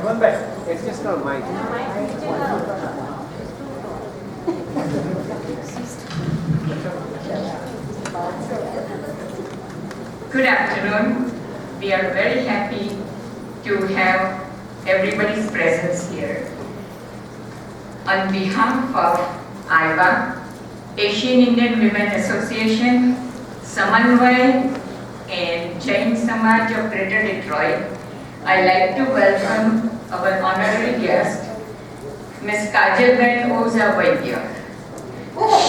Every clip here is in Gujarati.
Good afternoon. We are very happy to have everybody's presence here. On behalf of AIVA, Asian Indian Women Association, Samanvay, and Jain Samaj of Greater Detroit, I'd like to welcome our honorary guest, Ms. Kajalben Oza Vaidya.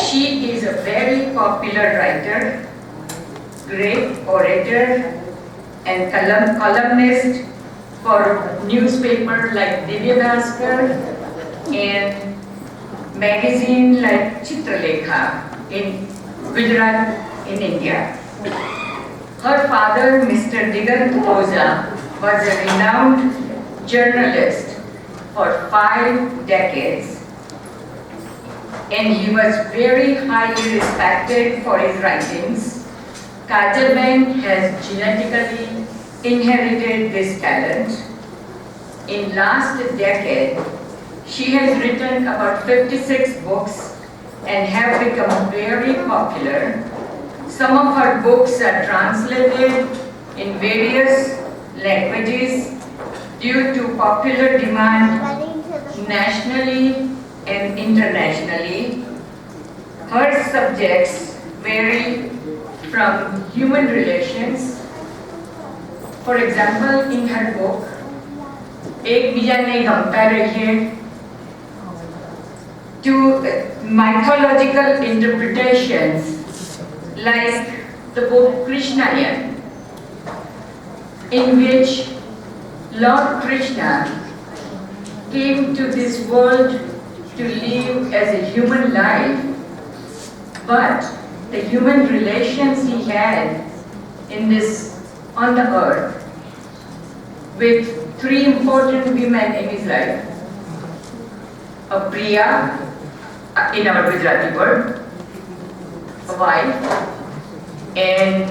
She is a very popular writer, great orator, and columnist for newspapers like Divya Bhaskar and magazine like Chitralekha in Gujarat in India. Her father, Mr. Digant Oza, was a renowned journalist for 5 decades, and he was very highly respected for his writings. Kajalben has genetically inherited this talent. In last decade, she has written about 56 books and have become very popular. Some of her books are translated in various languages due to popular demand nationally and internationally. Her subjects vary from human relations. For example, in her book, एक बीजाने गमता रहिए, to mythological interpretations like the book Krishnayan, in which Lord Krishna came to this world to live as a human life, but the human relations he had on the earth with 3 important women in his life: a Priya, in our Gujarati word, a wife, and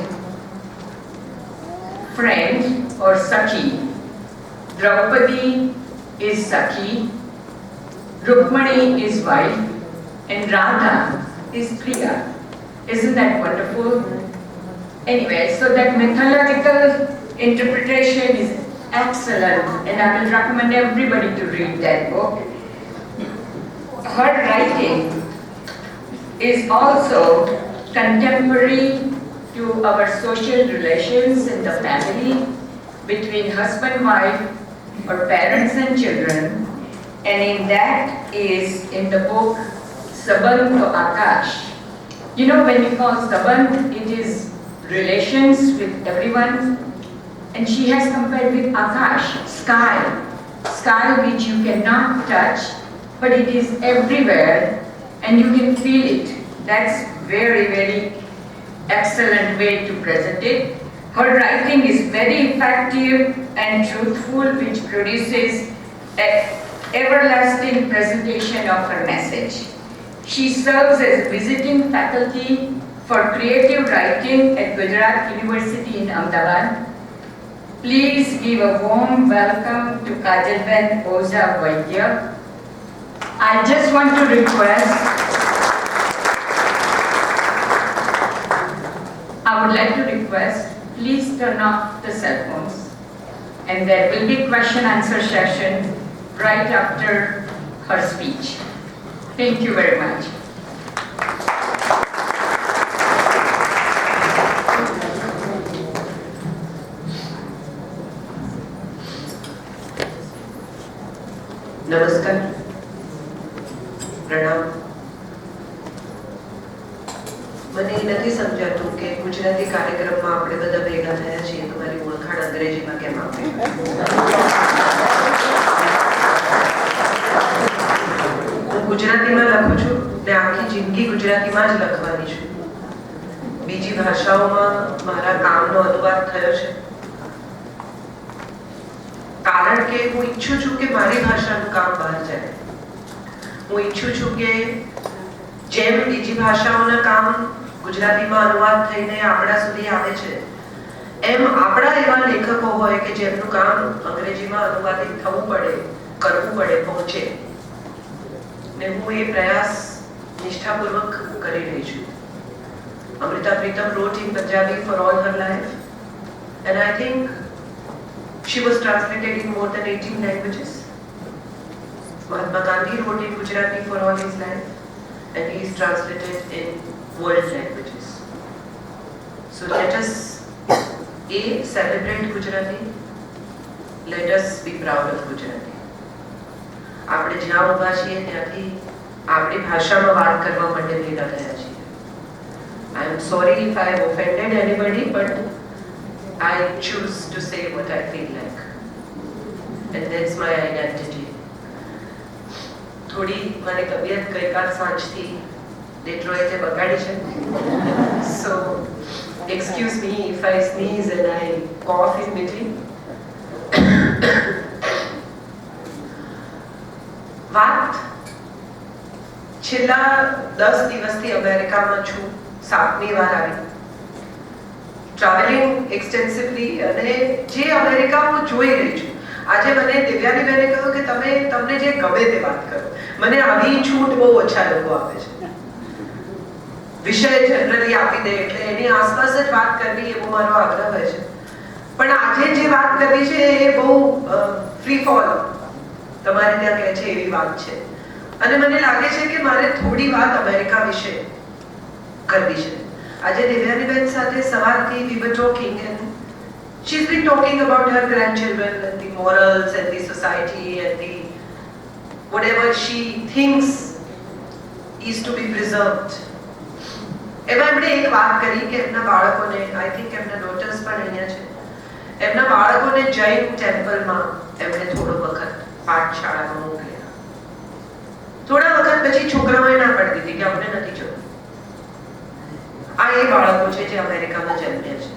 friend or Sakhi. Draupadi is Sakhi, Rukmani is wife, and Radha is Priya. Isn't that wonderful? Anyway, so that mythological interpretation is excellent, and I will recommend everybody to read that book. Her writing is also contemporary to our social relations in the family between husband, wife, or parents and children, and in that is in the book Saband to Akash. You know, when we call Saband, it is relations with everyone, and she has compared with Akash, sky which you cannot touch, but it is everywhere and you can feel it. That's very, very excellent way to present it. Her writing is very effective and truthful, which produces an everlasting presentation of her message. She serves as visiting faculty for creative writing at Gujarat University in Ahmedabad. Please give a warm welcome to Kajalben Oza Vaidya. I just want to request, I would like to request, please turn off the cell phones, and there will be question-answer session right after her speech. Thank you very much. નમસ્કાર, પ્રણામ. મને એ નથી સમજાતું કે ગુજરાતી કાર્યક્રમમાં આપણે બધા ભેગા થયા છીએ તો મારી ઓળખાણ અંગ્રેજીમાં કેમ આપે. હું ગુજરાતીમાં લખું છું ને આખી જિંદગી ગુજરાતીમાં જ લખવાની છું. બીજી ભાષાઓમાં મારા કામનો અનુવાદ થયો છે, કારણ કે હું ઈચ્છું છું કે મારી ભાષાનું કામ બહાર જાય. હું ઈચ્છું છું કે જેમ બીજી ભાષાઓના કામ ગુજરાતીમાં અનુવાદ થઈને આપણા સુધી આવે છે, એમ આપણા એવા લેખકો હોય કે જેમનું કામ અંગ્રેજીમાં અનુવાદિત થવું પડે, કરવું પડે, પહોંચે, ને હું એ પ્રયાસ નિષ્ઠાપૂર્વક કરી રહી છું. Amrita Pritam wrote in Punjabi for all her life, and I think she was translated in more than 18 languages. Mahatma Gandhi wrote in Gujarati for all his life, and he is translated in world languages. So let us celebrate Gujarati. Let us be proud of Gujarati. આપણે જ્યાં ઊભા છીએ ત્યાંથી આપણી ભાષામાં વાત કરવા માટે ભેગા થયા છીએ. I am sorry if I have offended anybody, but I choose to say what I feel like, and that's my identity. થોડી મારી તબિયત ગઈકાલ સાંજથી ડેટ્રોઇટે બગાડી છે, so excuse me if I sneeze and I cough in between. વાત છેલ્લા 10 દિવસથી અમેરિકામાં છું, 7મી વાર આવી, ટ્રાવેલિંગ એક્સટેન્સિવલી, અને જે અમેરિકા હું જોઈ રહી છું. આજે મને દિવ્યાનીબેને કહ્યું કે તમને જે ગમે તે વાત કરો. મને આવી છૂટ બહુ ઓછા લોકો આપે છે. વિષય જનરલી આપી દે એટલે એની આસપાસ જ વાત કરવી એવો મારો આગ્રહ હોય છે. પણ આજે જે વાત કરવી છે એ બહુ ફ્રી ફોલ તમારે ત્યાં કહે છે એવી વાત છે, અને મને લાગે છે કે મારે થોડી વાત અમેરિકા વિશે કરવી છે. આજે દિવ્યાનીબેન સાથે સવારથી we were talking and she's been talking about her grandchildren and the morals and the society and the whatever she thinks is to be preserved. એમાં એમણે એક વાત કરી કે એમના બાળકોને, આઈ થિંક એમના ડોટર્સ પણ અહીંયા છે, એમના બાળકોને જૈન ટેમ્પલમાં એમણે થોડો વખત પાઠશાળામાં મોકલ્યા. થોડા વખત પછી છોકરાઓએ ના પાડી દીધી કે અમને નથી જવું. આ એ બાળકો છે જે અમેરિકામાં જન્મ્યા છે,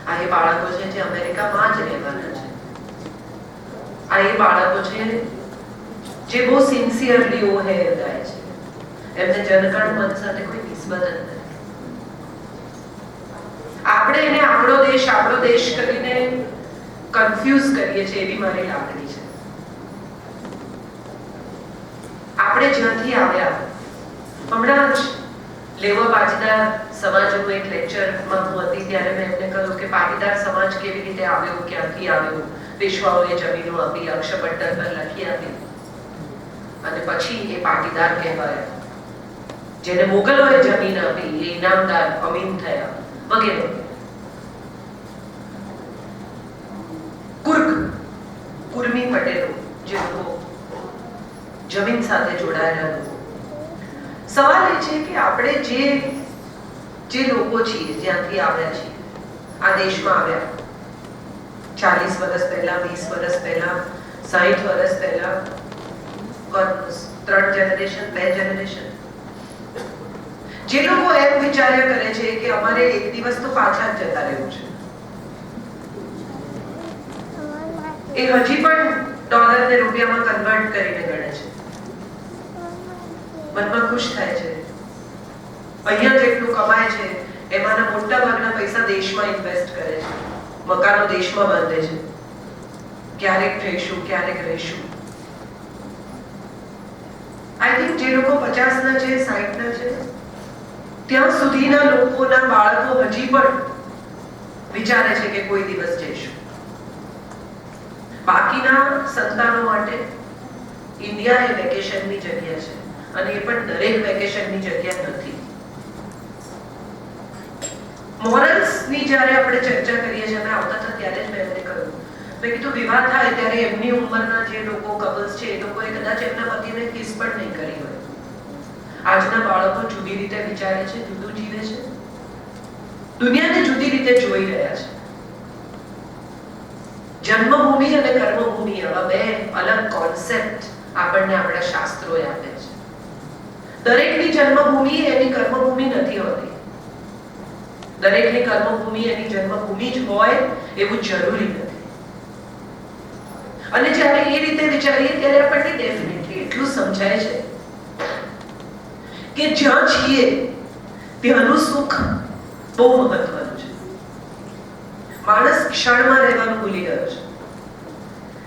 આ એ બાળકો છે જે અમેરિકામાં જ રહેવાના છે, આ એ બાળકો છે જે બહુ સિન્સિયરલી ઓહેર ગાય છે. એમને જનગણ મન સાથે કોઈ નિસ્બત જ નથી. આપણે એને આપણો દેશ કરીને કન્ફ્યુઝ કરીએ છીએ એવી મારી લાગણી છે. આપણે જ્યાંથી આવ્યા, હમણાં જ લેવા પાટીદાર સમાજનું એક લેક્ચરમાં હું હતી ત્યારે મેં એમને કહ્યું કે પાટીદાર સમાજ કેવી રીતે આવ્યો, ક્યાંથી આવ્યો, પેશવાઓએ જમીનો આપી, અક્ષપટ્ટર પર લખી આપી, અને પછી એ પાટીદાર કહેવાયા. જેને મોગલોએ જમીન આપી એ ઇનામદાર અમીન થયા, વગેરે. કુર્મી પટેલો જે લોકો જમીન સાથે જોડાયેલા લોકો. સવાલ એ છે કે આપણે જે લોકો છીએ, જ્યાંથી આવ્યા છીએ, આ દેશમાં આવ્યા 40 વર્ષ પહેલા, 20 વર્ષ પહેલા, 60 વર્ષ પહેલા, 3 જનરેશન, 2 જનરેશન, જે લોકો એમ વિચાર્યા કરે છે કે અમારે એક દિવસ તો પાછા જ જતા રહેવું છે, એ હજી પણ ડોલરને રૂપિયામાં કન્વર્ટ કરીને ગણે છે. મનમાં ખુશ થાય છે. અહીંયા જેટલું કમાય છે એમાંના મોટા ભાગના પૈસા દેશમાં ઇન્વેસ્ટ કરે છે, મકાનો દેશમાં બાંધે છે. ક્યારેક રહીશું, ક્યારેક રહીશું. આઈ થિંક જે લોકો 50ના છે, 60ના છે, ત્યાં સુધીના લોકોના બાળકો હજી પણ વિચારે છે કે કોઈ દિવસ જઈશું. બાકીના સંતાનો માટે ઇન્ડિયા એ વેકેશનની જગ્યા છે, અને એ પણ દરેક વેકેશનની જગ્યા નથી. મોરલ્સની જ્યારે આપણે ચર્ચા કરીએ છીએ, અમે આવતા હતા ત્યારે જ મેં એમને કહ્યું, મેં કીધું વિવાહ થાય ત્યારે એમની ઉંમરના જે લોકો કપલ્સ છે એ લોકોએ કદાચ એમના પતિને કિસ પણ નહીં કરી હોય. આજના બાળકો જુદી રીતે વિચારે છે, જુદું જીવે છે, દુનિયાને જુદી રીતે જોઈ રહ્યા છે. જન્મભૂમિ અને કર્મભૂમિ આવા 2 અલગ કોન્સેપ્ટ આપણને આપણા શાસ્ત્રોએ આપ્યા છે. દરેકની જન્મભૂમિ એની કર્મભૂમિ નથી હોતી. દરેકની કર્મભૂમિ એની જન્મભૂમિ જ હોય એવું જરૂરી નથી. અને જ્યારે એ રીતે વિચારીએ ત્યારે આપણને ડેફિનેટલી એટલું સમજાય છે કે જ્યાં છીએ ત્યાંનું સુખ બહુ મહત્વનું છે. ક્ષણમાં રહેવાનું ભૂલી ગયો છે.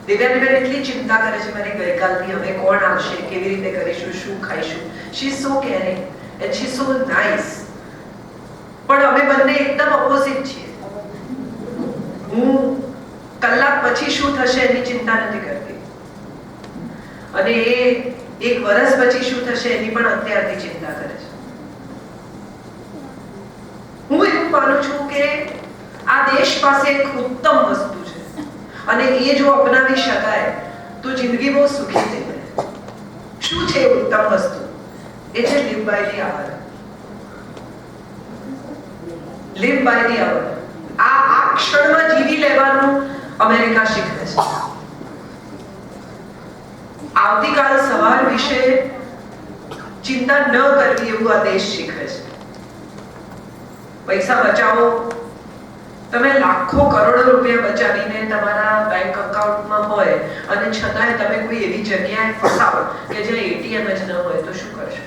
દિવ્યાની બેન એટલી ચિંતા કરે છે મારી ગઈકાલથી, હવે કોણ આવશે, કેવી રીતે કરીશું, શું ખાઈશું. She is so caring and she is so nice. પણ અમે બંને એકદમ ઓપોઝિટ છીએ. હું કલાક પછી શું થશે એની ચિંતા નથી કરતી, અને એ એક વર્ષ પછી શું થશે એની પણ અત્યારથી ચિંતા કરે છે. હું એવું માનું છું કે આ દેશ પાસે એક ઉત્તમ વસ્તુ છે, અને એ જો અપનાવી શકાય તો જિંદગી બહુ સુખી થઈ જાય. શું છે ઉત્તમ વસ્તુ? એ છે live by the hour. live by the hour. આ ક્ષણમાં જીવી લેવાનું અમેરિકા શીખવે છે. આવતીકાલ સવાર વિશે ચિંતા ન કરવી એવું આ દેશ શીખવે છે. પૈસા બચાવો. તમે લાખો કરોડો રૂપિયા બચાવીને તમારા બેંક અકાઉન્ટમાં હોય અને છતાંય તમે કોઈ એવી જગ્યાએ ફસાવો કે જ્યાં એટીએમ જ ન હોય તો શું કરશો?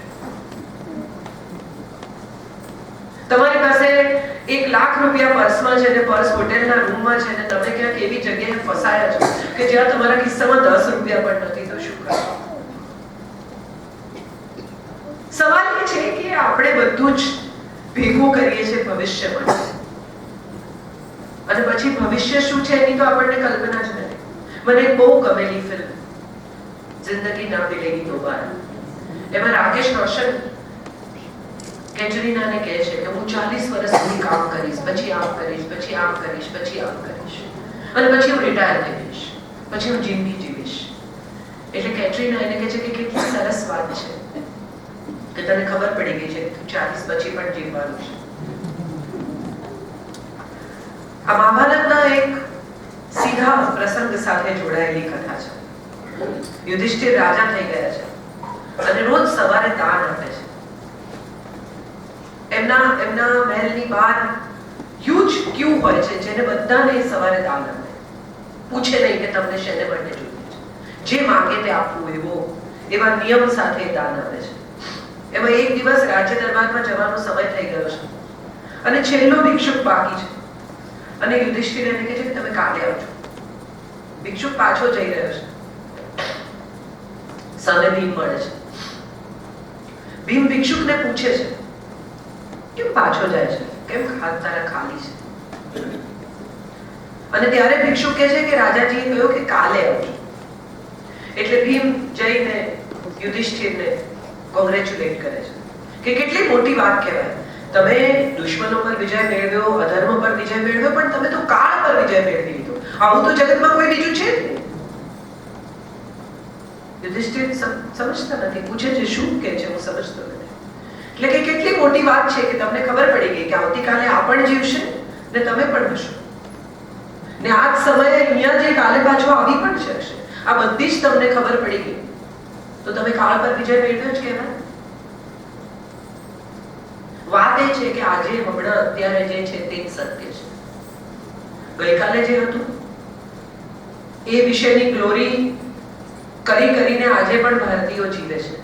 તમારી પાસે 1 લાખ રૂપિયા પર્સમાં છે ને પર્સ હોટેલના રૂમમાં છે ને તમે ક્યાંક એવી જગ્યાએ ફસાયા છો કે જ્યાં તમારા ખિસ્સામાં 10 રૂપિયા પણ નથી તો શું કરશો? સવાલ એ છે કે આપણે બધું જ ભેગું કરીએ છીએ ભવિષ્ય માટે, અને પછી ભવિષ્ય શું છે એની તો આપણને કલ્પના જ નથી. મને બહુ ગમેલી ફિલ્મ જિંદગી ના મિલેગી દોબારા. એમાં રાકેશ રોશન કેટરીનાને કહે છે કે હું 40 વર્ષ સુધી કામ કરીશ, પછી આમ કરીશ, પછી આમ કરીશ, પછી આમ કરીશ, અને પછી હું રિટાયર થઈ જઈશ, પછી હું જિંદગી જીવીશ. એટલે કેટરીના એને કહે છે કે કેટલી સરસ વાત છે કે તને ખબર પડી ગઈ છે કે તું 40 પછી પણ જીવવાનું છે. આ મહાભારતના એક સીધા પ્રસંગ સાથે જોડાયેલી કથા છે. યુધિષ્ઠિર રાજા થઈ ગયા છે અને રોજ સવારે દાન આપે છે. એમના મહેલની બહાર હ્યુજ ક્યુ હોય છે જેને બધાને સવારે દાન આપે. પૂછે નહીં કે તમને શેને માટે જોઈએ છે, જે માંગે તે આપવું, એવા નિયમ સાથે દાન આપે છે. એમાં એક દિવસ રાજ્ય દરબારમાં જવાનો સમય થઈ ગયો છે અને છેલ્લો ભિક્ષુક બાકી છે, અને યુધિષ્ઠિર એને કહે છે કે તમે કાલે આવજો. ભિક્ષુક પાછો જઈ રહ્યો છે. સામે ભીમ મળે છે. ભીમ ભિક્ષુકને પૂછે છે કેમ પાછો જાય છે, કેમ તારા ખાલી છે? અને ત્યારે ભિક્ષુક કહે છે કે રાજાજીએ કહ્યું કે કાલે આવજો. એટલે ભીમ જઈને યુધિષ્ઠિરને કોંગ્રેચ્યુલેટ કરે છે કે કેટલી મોટી વાત કહેવાય, તમે દુશ્મનો પર વિજય મેળવ્યો, અધર્મ પર વિજય મેળવ્યો, પણ તમે તો કાળ પર વિજય મેળવી લીધો. આવું તો જગતમાં કોઈ બીજું છે જ નહીં. યુધિષ્ઠિર સમજતા નથી, પૂછે છે શું કે છે, હું સમજતો નથી. એટલે કે કેટલી મોટી વાત છે કે તમને ખબર પડી ગઈ કે આવતીકાલે આ પણ જીવશે ને તમે પણ હશો, ને આ જ સમયે અહીંયા જે કાલે પાછો આવી પણ શકશે. આ બધી જ તમને ખબર પડી ગઈ તો તમે કાળ પર વિજય મેળવ્યો જ કહેવાય. વાત એ છે કે આજે હમણાં અત્યારે જે છે તે જ સત્ય છે. ગઈકાલે જે હતું એ વિશેની ગ્લોરી કરીને આજે પણ ભારતીયો જીવે છે.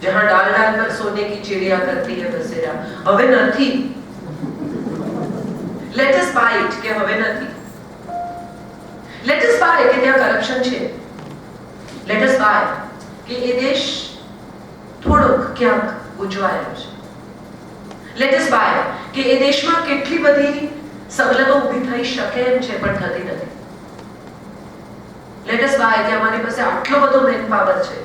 જહાં ડાલ ડાલ પર સોને કી ચિડિયા કરતી હૈ બસેરા, હવે નથી. લેટ અસ બાય ઇટ કે હવે નથી. લેટ અસ બાય કે ત્યાં કરપ્શન છે. લેટ અસ બાય કે એ દેશ થોડોક ક્યાંક ઉજવાયેલો છે. લેટ અસ બાય કે એ દેશમાં કેટલી બધી સવલતો ઊભી થઈ શકે એમ છે પણ થતી નથી. લેટ અસ બાય કે અમારી પાસે આટલો બધો મેન પાવર છે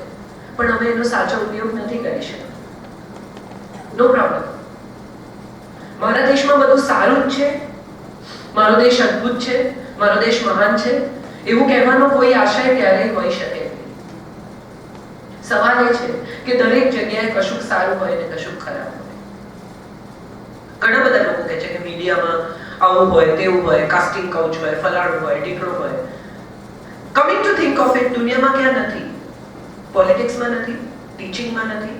પણ અમે એનો સાચો ઉપયોગ નથી કરી શકતા. નો પ્રોબ્લેમ. મારા દેશમાં બધું સારું જ છે, મારો દેશ અદ્ભુત છે, મારો દેશ મહાન છે એવું કહેવાનો કોઈ આશય ક્યારેય હોઈ શકે નહીં. સવાલ એ છે કે દરેક જગ્યાએ કશુંક સારું હોય ને કશુંક ખરાબ હોય. ઘણા બધા લોકો કહે છે કે મીડિયામાં આવું હોય, તેવું હોય, કાસ્ટિંગ કાઉચ હોય, ફલાણું હોય, ઢીકણું હોય. Coming to think of it, દુનિયામાં ક્યાં નથી? પોલિટિક્સમાં નથી, ટીચિંગમાં નથી,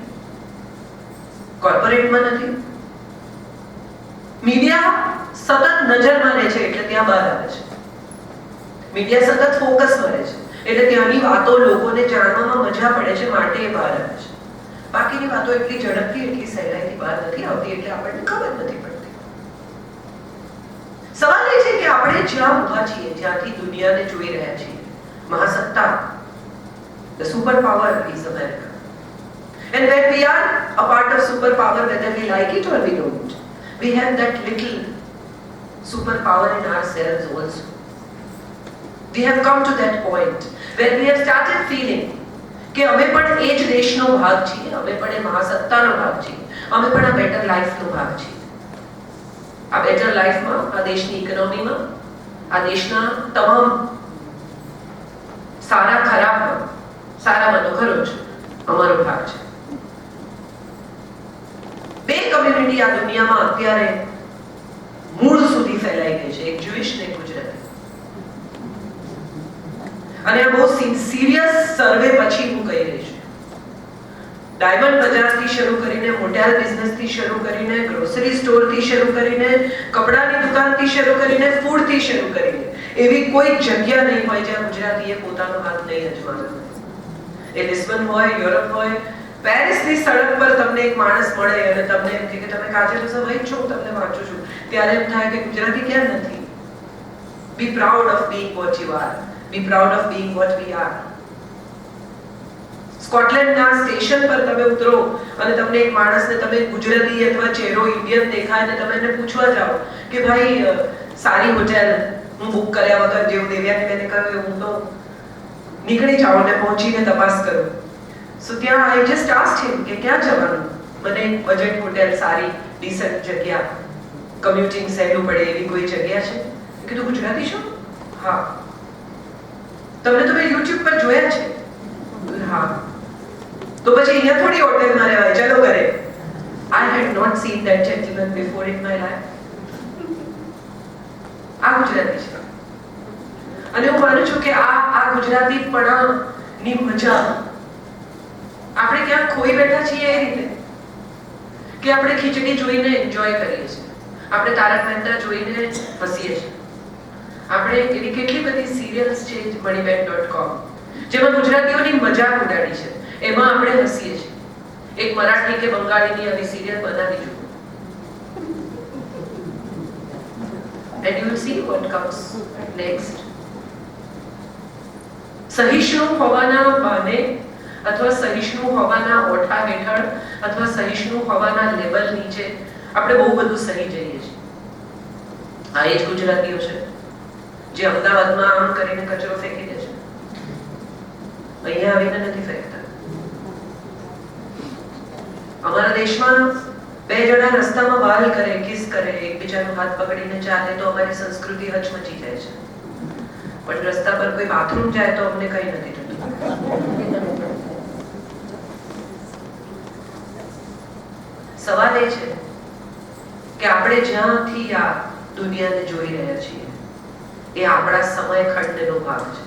કોર્પોરેટમાં નથી. મીડિયા સતત નજરમાં રહે છે એટલે ત્યાં બહાર આવે છે. મીડિયા સતત ફોકસમાં રહે છે એટલે ત્યાંની વાતો લોકોને જાણવામાં મજા પડે છે માટે એ બહાર આવે છે. બાકીની વાતો એટલી ઝડપથી, એટલી સહેલાઈથી બહાર નથી આવતી એટલે આપણને ખબર નથી પડતી. સવાલ એ છે કે કે આપણે જ્યાં ઊભા છીએ, જ્યાંથી દુનિયાને જોઈ રહ્યા છીએ, મહાસત્તા, the superpower is America. And when we are a part of superpower, whether we like it or we don't, we have that little superpower in ourselves also. We have come to that point where we have started feeling કે અમે પણ એ જ દેશનો ભાગ છીએ, અમે પણ એ મહાસત્તાનો ભાગ છીએ, અમે પણ આ બેટર લાઈફનો ભાગ છીએ. આ બેટર લાઈફમાં, આ દેશની ઇકોનોમીમાં, આ દેશના તમામ સારા ખરાબમાં, સારામાં તો ખરો જ અમારો ભાગ છે. બે કમ્યુનિટી આ દુનિયામાં અત્યારે મૂળ સુધી ફેલાઈ ગઈ છે, એક જ્યુઇશ ને એક ગુજરાતી. અને આ બહુ સિરિયસ સર્વે પછી હું કહી રહી છું. ડાયમંડ બજારથી શરૂ કરીને, મોટેલ બિઝનેસથી શરૂ કરીને, ગ્રોસરી સ્ટોરથી શરૂ કરીને, કપડાની દુકાનથી શરૂ કરીને, ફૂડથી શરૂ કરીને, એવી કોઈ જગ્યા નહીં હોય જ્યાં ગુજરાતીએ પોતાનો હાથ નહીં અજમાવ્યો. એ લિસ્બન હોય, યુરોપ હોય, પેરિસની સડક પર તમને એક માણસ મળે અને તમને એમ કહે કે તમે કાજલ સવાઈ છો, તમને વાંચું છું, ત્યારે એમ થાય કે ગુજરાતી ક્યાં નથી. Be proud of being what you are. Be proud of being what we are. સ્કોટલેન્ડના સ્ટેશન પર તમે ઉતરો અને તમને એક માણસને તમે ગુજરાતી અથવા ચહેરો ઇન્ડિયન દેખાય ને તમે એને પૂછવા જાઓ કે ભાઈ સારી હોટેલ હું બુક કર્યા વગર, જેવું દેવ્યાની બેને કહ્યું હું તો નીકળી જાઉં અને પહોંચીને તપાસ કરું. સો ત્યાં આઈ જસ્ટ આસ્ક્ડ હિમ કે ક્યાં જવાનું, મને બજેટ હોટેલ, સારી ડિસન્ટ જગ્યા, કમ્યુટિંગ સહેલું પડે એવી કોઈ જગ્યા છે? કીધું ગુજરાતી છો? હા. તમને તો મેં YouTube પર જોયા છે. હા. તો પછી અહીંયા થોડી હોટેલમાં રહેવાય, ચલો ઘરે. I had not seen that gentleman before in my life. આ ગુજરાતી છે. અને હું માનું છું કે આ ગુજરાતીપણાની મજા આપણે ક્યાંક ખોઈ બેઠા છીએ એ રીતે કે આપણે ખીચડી જોઈને એન્જોય કરીએ છીએ, આપણે તારક મહેતા જોઈને હસીએ છીએ, આપણે એવી કેટલી બધી સિરિયલ્સ છે મણીબેન.com જેમાં ગુજરાતીઓની મજાક ઉડાડી છે, એમાં આપણે હસીએ છીએ. એક મરાઠી કે બંગાળીની આવી સિરિયલ બનાવી જુઓ and you will see what comes next. સહિષ્ણુ હોવાના બહાને અથવા સહિષ્ણુ હોવાના ઓઠા હેઠળ અથવા સહિષ્ણુ હોવાના લેવલ નીચે આપણે બહુ બધું સહી જઈએ છીએ. આ એ જ ગુજરાતીઓ છે જે અમદાવાદમાં આમ કરીને કચરો ફેંકી દે છે, અહીંયા આવીને નથી ફેંકતા. અમારા દેશમાં બે જણા રસ્તામાં વાલ કરે, કિસ કરે, એકબીજાનો હાથ પકડીને ચાલે તો અમારી સંસ્કૃતિ હચમચી જાય છે, પણ રસ્તા પર કોઈ બાથરૂમ જાય તો અમને કઈ નથી થતું. સવાલ એ છે કે આપણે જ્યાંથી આ દુનિયાને જોઈ રહ્યા છીએ એ આપણા સમયખંડનો ભાગ છે.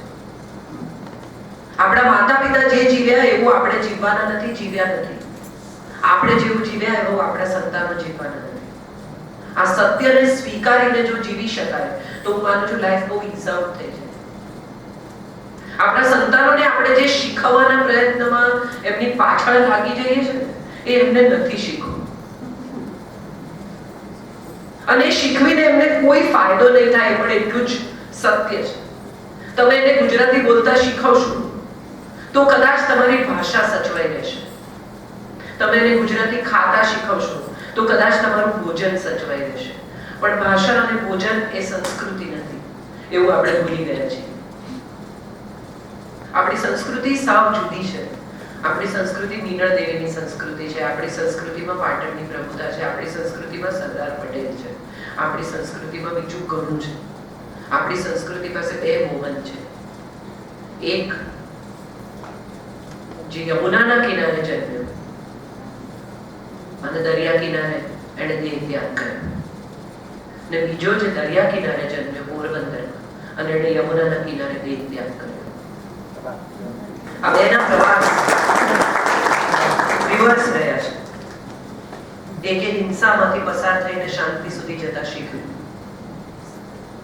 આપણા માતા પિતા જે જીવ્યા એવું આપણે જીવવાના નથી, જીવ્યા નથી. આપણે જેવું જીવ્યા એવું આપણા સંતાનો જીવવાના નથી. આ સત્યને સ્વીકારીને જો જીવી શકાય તો હું માનું છું લાઈફ બહુ ઇઝામ થઈ જાય. આપણા સંતાનોને આપણે જે શીખવવાના પ્રયત્નમાં એમની પાછળ લાગી જઈએ છે એ એમને નથી શીખવું, અને શીખવીને એમને કોઈ ફાયદો નહીં થાય પણ એટલું જ સત્ય છે. તમે એને ગુજરાતી બોલતા શીખવશો તો કદાચ તમારી ભાષા સચવાઈ રહેશે. તમે એને ગુજરાતી ખાતા શીખવશો તો કદાચ તમારું ભોજન સચવાઈ રહેશે. પણ ભાષા અને ભોજન એ સંસ્કૃતિ નથી એવું આપણે ભૂલી ગયા છીએ. આપણી સંસ્કૃતિ સાવ જુદી છે. આપણી સંસ્કૃતિ મીનળ દેવીની સંસ્કૃતિ છે, આપણી સંસ્કૃતિમાં પાટણની પ્રભુતા છે, આપણી સંસ્કૃતિમાં સરદાર પટેલ છે, આપણી સંસ્કૃતિમાં બીજું ઘણું છે. આપણી સંસ્કૃતિ પાસે બે મોહન છે. એક જે યમુનાના કિનારે જન્મ્યો અને દરિયા કિનારે એને દેહ ત્યાગ કર્યો, ને બીજો જે દરિયા કિનારે જન્મ્યો પોરબંદરમાં અને એને યમુનાના કિનારે દેહ ત્યાગ કર્યો. આ બેના પ્રવાસ રિવર્સ રહ્યા છે. એકે હિંસામાંથી પસાર થઈને શાંતિ સુધી જતા શીખ્યું,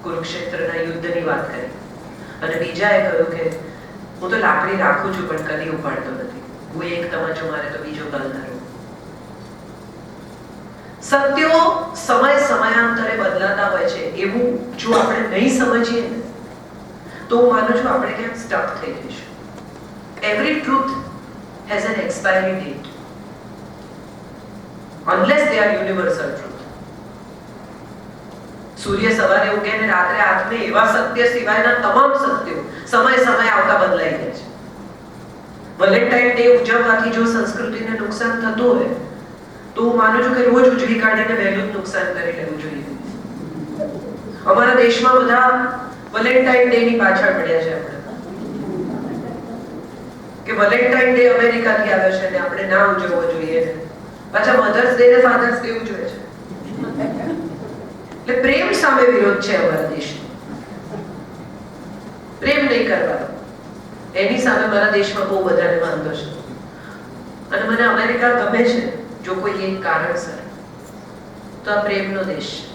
કુરુક્ષેત્રના યુદ્ધની વાત કરી, અને બીજાએ કહ્યું કે હું તો લાકડી રાખું છું પણ કદી ઉપાડતો નથી, હું એક તમાચો મારે તો બીજો ગલ ધરું. સત્યો સમયાંતરે બદલાતા હોય છે, એવું જો આપણે નહીં સમજીએ ને તો હું માનું છું આપણે ક્યાંક સ્ટક થઈ જઈશું. Every truth has N expiry date unless they are universal truth. સૂર્ય સવારે ઉગે ને રાત્રે આથમે એવા સત્ય સિવાયના તમામ સત્યો સમય આવતા બદલાઈ જાય છે. વેલેન્ટાઇન ડે ઉજવવાથી જો સંસ્કૃતિને નુકસાન થતું હોય તો હું માનું છું કે રોજ ઉજવી કાઢીને વહેલું જ નુકસાન કરી લેવું જોઈએ. અમારા દેશમાં બધા વેલેન્ટાઇન ડે ની પાછળ પડ્યા છે આપણે કે વેલેન્ટાઇન ડે અમેરિકાથી આવ્યો છે ને આપણે ના ઉજવવો જોઈએ. પાછા મધર્સ ડે ને ફાધર્સ ડે ઉજવે છે. એટલે પ્રેમ સામે વિરોધ છે અમારા દેશનો. પ્રેમ નહીં કરવાનો, એની સામે મારા દેશમાં બહુ બધાને વાંધો છે. અને મને અમેરિકા ગમે છે જો કોઈ એક કારણસર, તો આ પ્રેમનો દેશ છે.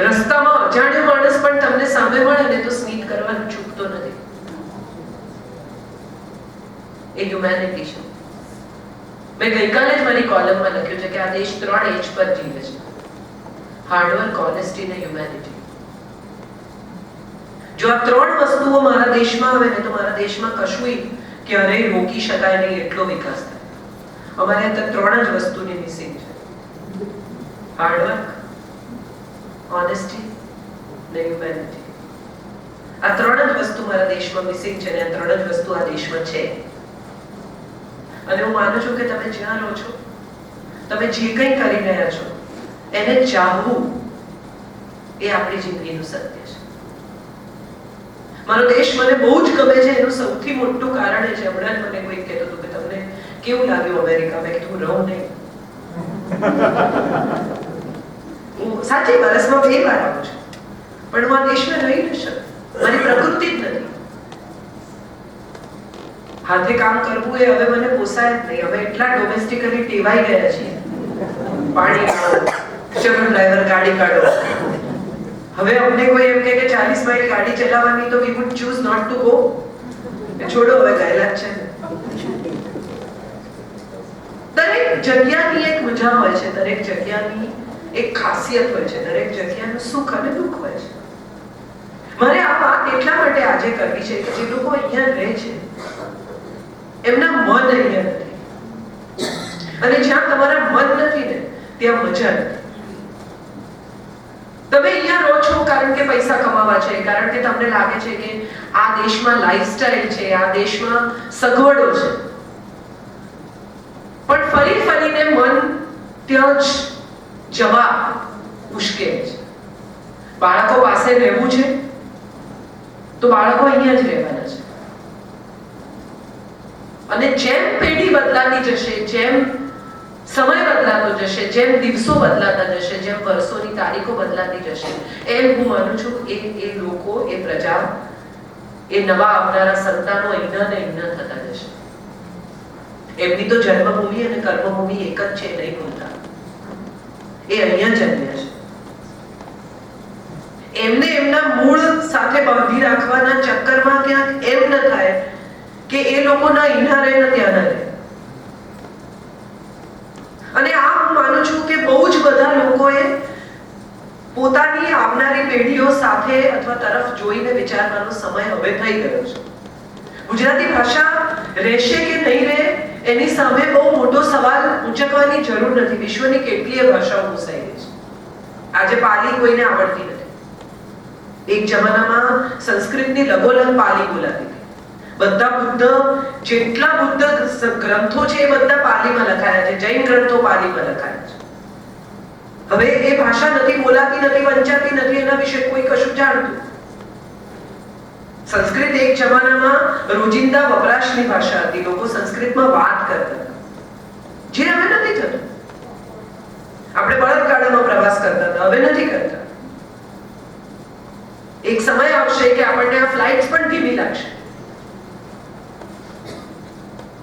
રસ્તામાં અજાણ્યો માણસ પણ તમને સામે મળે ને તો સ્મિત કરવાનું ચૂકતો નથી. એ હ્યુમેનિટી છે. મેં ગઈકાલે જ મારી કોલમમાં લખ્યું છે કે આ દેશ 3 એજ પર જીવે છે: હાર્ડવર્ક, ઓનેસ્ટી અને હ્યુમેનિટી. જો આ 3 વસ્તુઓ મારા દેશમાં આવે ને તો મારા દેશમાં કશુંય ક્યારેય રોકી શકાય નહીં એટલો વિકાસ થાય. અમારે ત્યાં 3 જ વસ્તુની મિસિંગ છે: હાર્ડવર્ક, ઓનેસ્ટી અને હ્યુમેનિટી. આ 3 જ વસ્તુ મારા દેશમાં મિસિંગ છે ને આ 3 જ વસ્તુ આ દેશમાં છે. અને હું માનું છું કે તમે જ્યાં રહો છો, તમે જે કંઈ કરી રહ્યા છો એને ચાહવું એ આપણી જિંદગીનું સત્ય છે. મારો દેશ મને બહુ જ ગમે છે. એનું સૌથી મોટું કારણ એ છે, હમણાં જ મને કોઈ કહેતું હતું કે તમને કેવું લાગ્યું અમેરિકા? મેં કીધું રહું નહીં. હું સાચી વર્ષમાં 2 વાર આવું છું, પણ હું આ દેશમાં રહી ન શકું. મારી પ્રકૃતિ જ નથી. હાથે કામ કરવું એ હવે મને પોસાય જ નહીં. હવે એટલા ડોમેસ્ટિકલી ટેવાઈ ગયા છીએ. પાણી કાઢો, ચલો ડ્રાઈવર ગાડી કાઢો. હવે અમને કોઈ એમ કે 40 માઇલ ગાડી ચલાવવાની તો we would choose not to go. છોડો, હવે ગયેલા જ છે. દરેક જગ્યાની એક મજા હોય છે, દરેક જગ્યાની એક ખાસિયત હોય છે, દરેક જગ્યાનું સુખ અને દુઃખ હોય છે. મારે આ વાત એટલા માટે આજે કરવી છે કે જે લોકો અહીંયા રહે છે એમના મન અહીંયા નથી. અને જ્યાં તમારા મન નથી ને ત્યાં મજા નથી. તમે અહીંયા રહો છો કારણ કે પૈસા કમાવા છે, કારણ કે તમને લાગે છે કે આ દેશમાં લાઈફસ્ટાઈલ છે, આ દેશમાં સગવડો છે. પણ ફરીને મન ત્યાં જ જવા મુશ્કેલ છે. બાળકો પાસે રહેવું છે તો બાળકો અહીંયા જ રહેવાના છે. અને જેમ પેઢી બદલાતી જશે, જેમ સમય બદલાતો જશે, જેમ દિવસો બદલાતા જશે, જેમ વર્ષોની તારીખો બદલાતી જશે, એમ હું માનું છું એ લોકો, એ પ્રજા, એ નવા આવનારા સંતાનો અહીંના ને અહીંના થતા જશે. એમની તો જન્મભૂમિ અને કર્મભૂમિ એક જ છે, નહીં ભૂલતા. એ અહીંયા જન્મ્યા છે. એમને એમના મૂળ સાથે બાંધી રાખવાના ચક્કરમાં ક્યાંક એમ ન થાય કે એ લોકો ના અહીંયા રહે ને ત્યાં ના રહે. અને આ હું માનું છું કે બહુ જ બધા લોકોએ પોતાની આવનારી પેઢીઓ સાથે અથવા તરફ જોઈને વિચારવાનો સમય હવે થઈ ગયો છે. ગુજરાતી ભાષા રહેશે કે નહીં રહે એની સામે બહુ મોટો સવાલ ઉંચકવાની જરૂર નથી. વિશ્વની કેટલીય ભાષાઓ ઘૂસાઈ ગઈ છે. આજે પાલી કોઈને આવડતી નથી. એક જમાનામાં સંસ્કૃતની લગોલગ પાલી બોલાતી હતી. બધા બુદ્ધ, જેટલા બુદ્ધ ગ્રંથો છે એ બધા પાલીમાં લખાયા છે. જૈન ગ્રંથો પાલીમાં લખાયા છે. હવે એ ભાષા નથી, બોલાતી નથી, વંચાતી નથી, એના વિશે કોઈ કશું જાણતું. સંસ્કૃત એક જમાનામાં રોજિંદા વપરાશની ભાષા હતી. લોકો સંસ્કૃતમાં વાત કરતા હતા, જે હવે નથી થતું. આપણે બળદગાડામાં પ્રવાસ કરતા હતા, હવે નથી કરતા. એક સમય આવશે કે આપણને આ ફ્લાઇટ્સ પણ ધીમી લાગશે.